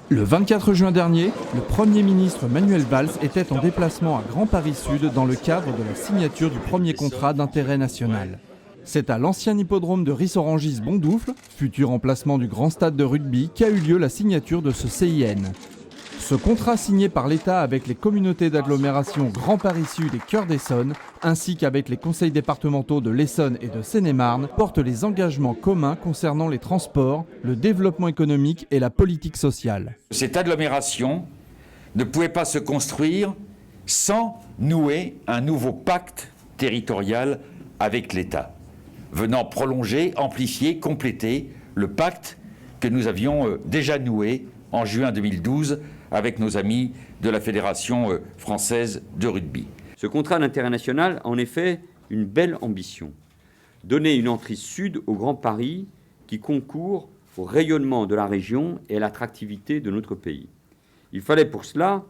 Le 24 juin dernier, le Premier ministre Manuel Valls était en déplacement à Grand Paris Sud dans le cadre de la signature du premier contrat d'intérêt national. C'est à l'ancien hippodrome de Ris-Orangis-Bondoufle, futur emplacement du grand stade de rugby, qu'a eu lieu la signature de ce CIN. Ce contrat signé par l'État avec les communautés d'agglomération Grand Paris Sud et Cœur d'Essonne, ainsi qu'avec les conseils départementaux de l'Essonne et de Seine-et-Marne, porte les engagements communs concernant les transports, le développement économique et la politique sociale. Cette agglomération ne pouvait pas se construire sans nouer un nouveau pacte territorial avec l'État, venant prolonger, amplifier, compléter le pacte que nous avions déjà noué en juin 2012 avec nos amis de la Fédération française de rugby. Ce contrat d'intérêt national a en effet une belle ambition. Donner une entrée sud au Grand Paris qui concourt au rayonnement de la région et à l'attractivité de notre pays. Il fallait pour cela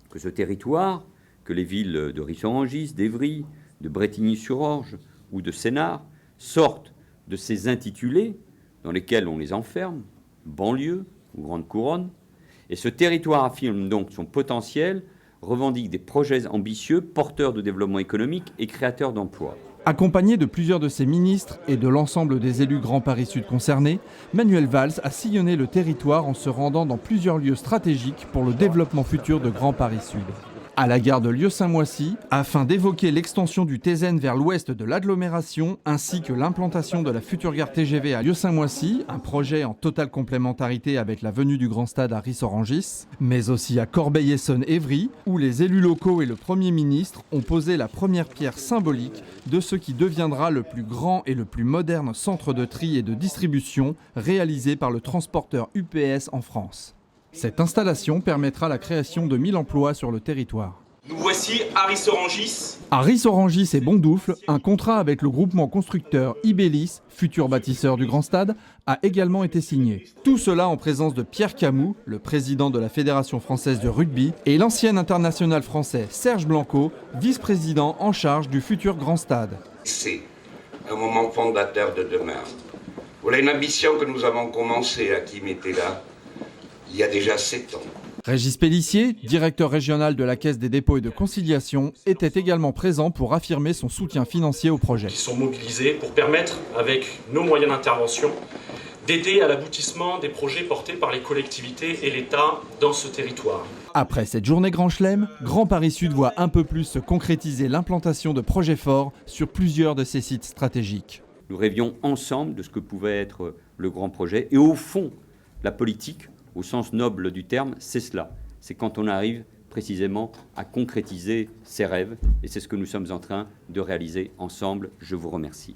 que ce territoire, que les villes de Ris-Orangis, d'Évry, de Brétigny-sur-Orge ou de Sénart sortent de ces intitulés dans lesquels on les enferme, banlieue ou grande couronne. Et ce territoire affirme donc son potentiel, revendique des projets ambitieux, porteurs de développement économique et créateurs d'emplois. Accompagné de plusieurs de ses ministres et de l'ensemble des élus Grand Paris Sud concernés, Manuel Valls a sillonné le territoire en se rendant dans plusieurs lieux stratégiques pour le développement futur de Grand Paris Sud. À la gare de Lieu-Saint-Moissy, afin d'évoquer l'extension du TZN vers l'ouest de l'agglomération, ainsi que l'implantation de la future gare TGV à Lieu-Saint-Moissy, un projet en totale complémentarité avec la venue du Grand Stade à Ris-Orangis, mais aussi à Corbeil-Essonnes-Évry, où les élus locaux et le Premier ministre ont posé la première pierre symbolique de ce qui deviendra le plus grand et le plus moderne centre de tri et de distribution réalisé par le transporteur UPS en France. Cette installation permettra la création de 1000 emplois sur le territoire. Nous voici à Ris-Orangis. À Ris-Orangis et Bondoufle, un contrat avec le groupement constructeur Ibélis, futur bâtisseur du Grand Stade, a également été signé. Tout cela en présence de Pierre Camus, le président de la Fédération française de rugby, et l'ancien international français Serge Blanco, vice-président en charge du futur Grand Stade. C'est un moment fondateur de demain. Voilà une ambition que nous avons commencée à qui mettait là. Il y a déjà 7 ans. Régis Pellissier, directeur régional de la Caisse des dépôts et de conciliation, était également présent pour affirmer son soutien financier au projet. Qui sont mobilisés pour permettre, avec nos moyens d'intervention, d'aider à l'aboutissement des projets portés par les collectivités et l'État dans ce territoire. Après cette journée Grand Chelem, Grand Paris Sud voit un peu plus se concrétiser l'implantation de projets forts sur plusieurs de ses sites stratégiques. Nous rêvions ensemble de ce que pouvait être le grand projet et au fond, la politique, au sens noble du terme, c'est cela. C'est quand on arrive précisément à concrétiser ses rêves et c'est ce que nous sommes en train de réaliser ensemble. Je vous remercie.